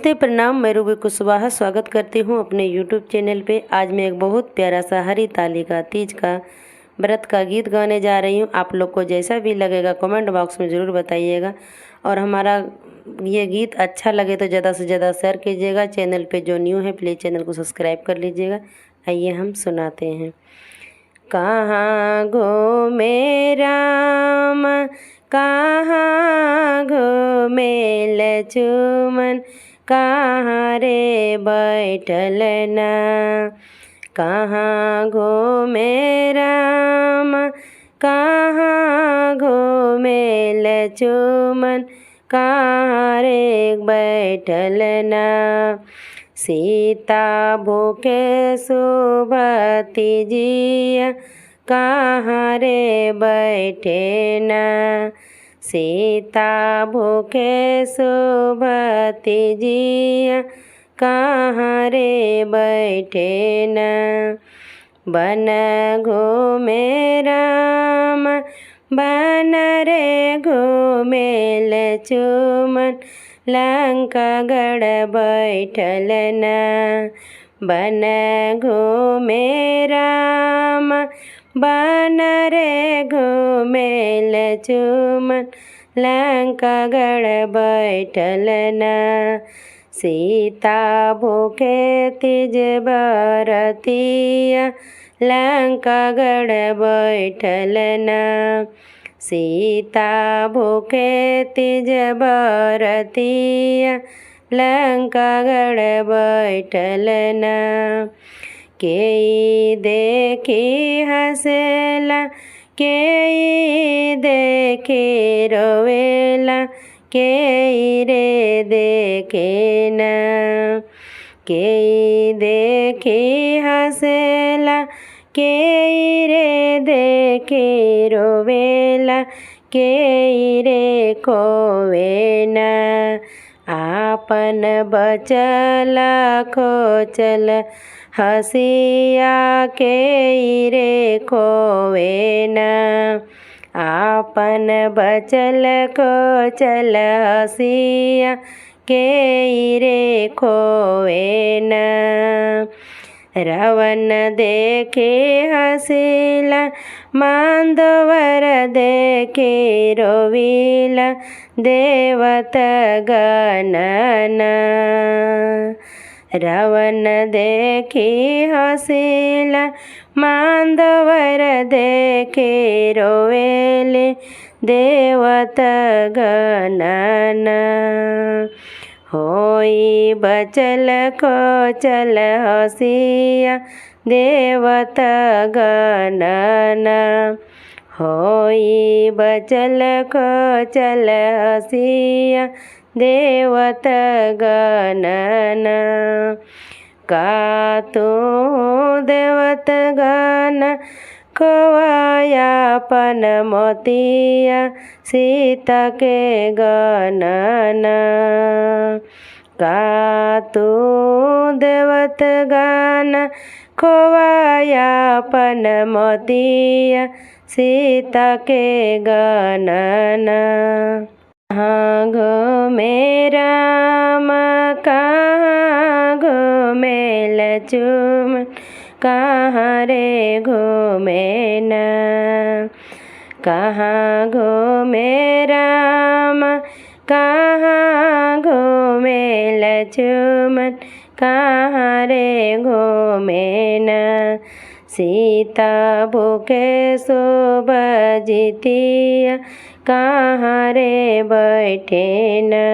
नमस्ते, प्रणाम। मैं रूबी कुशवाहा स्वागत करती हूँ अपने YouTube चैनल पे। आज मैं एक बहुत प्यारा सा हरितालिका तीज का व्रत का गीत गाने जा रही हूँ। आप लोग को जैसा भी लगेगा कमेंट बॉक्स में ज़रूर बताइएगा, और हमारा ये गीत अच्छा लगे तो ज़्यादा से ज़्यादा शेयर कीजिएगा। चैनल पे जो न्यू है प्लीज़ चैनल को सब्सक्राइब कर लीजिएगा। आइए हम सुनाते हैं। कहाँ घूमे राम, कहाँ घूमे लक्ष्मण, कहाँ रे बैठल ना। कहाँ घूमे राम, कहाँ घूमे लक्ष्मण, कहाँ रे बैठल ना। सीता भूखे सुभती जिया, कहाँ रे बैठे ना। सीता भूखे सुभती जिया, कहाँ रे बैठे ना। बन घूमे राम, बन रे घूमे लक्ष्मण, लंका गढ़ बैठल ना। बन घूमे राम, बन रे घूमे लक्ष्मण, लंका गढ़ बैठल ना। सीता भूखे तिज बरतिया, लंका गढ़ बैठल ना। सीता भूखे तिज बरतिया, लंका गढ़ बैठल ना। केई देखी हंसेला, केई देखी रोवेला, केई रे देखे ना। केई देखी हंसेला, केई रे देखी रोवेला, केई रे खोवे ना। आपन बचल खोचल हसिया, केई रे खोवे ना। आपन बचल खोचल हसिया, केई रे खोवे ना। रावण देखे हंसिला, मांधवर देखे रोविला, देवत गणना। रावण देखी हंसिला, मांधवर देखे रोवेले, देवत गणना। होई बचल खोचल हसिया, देवत गणना। होई बचल खोचल हसिया, देवत गणना। का तू देवत गण खोवायापन मोतिया, सीता के गणना। का तू देवत गण खोवायापन मोतिया, सीता के गणना। कहाँ घूमे राम, कहाँ घूमे लक्ष्मण, कहाँ रे घूमे ना। कहाँ घूमे राम, कहाँ घूमे लक्ष्मण, कहाँ रे घूमे ना। सीता भूखे सुभजितिया, कहाँ रे बैठे ना।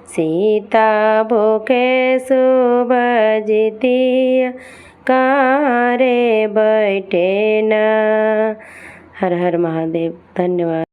सीता भूखे सुभजितिया, कहाँ रे बैठे ना। हर हर महादेव। धन्यवाद।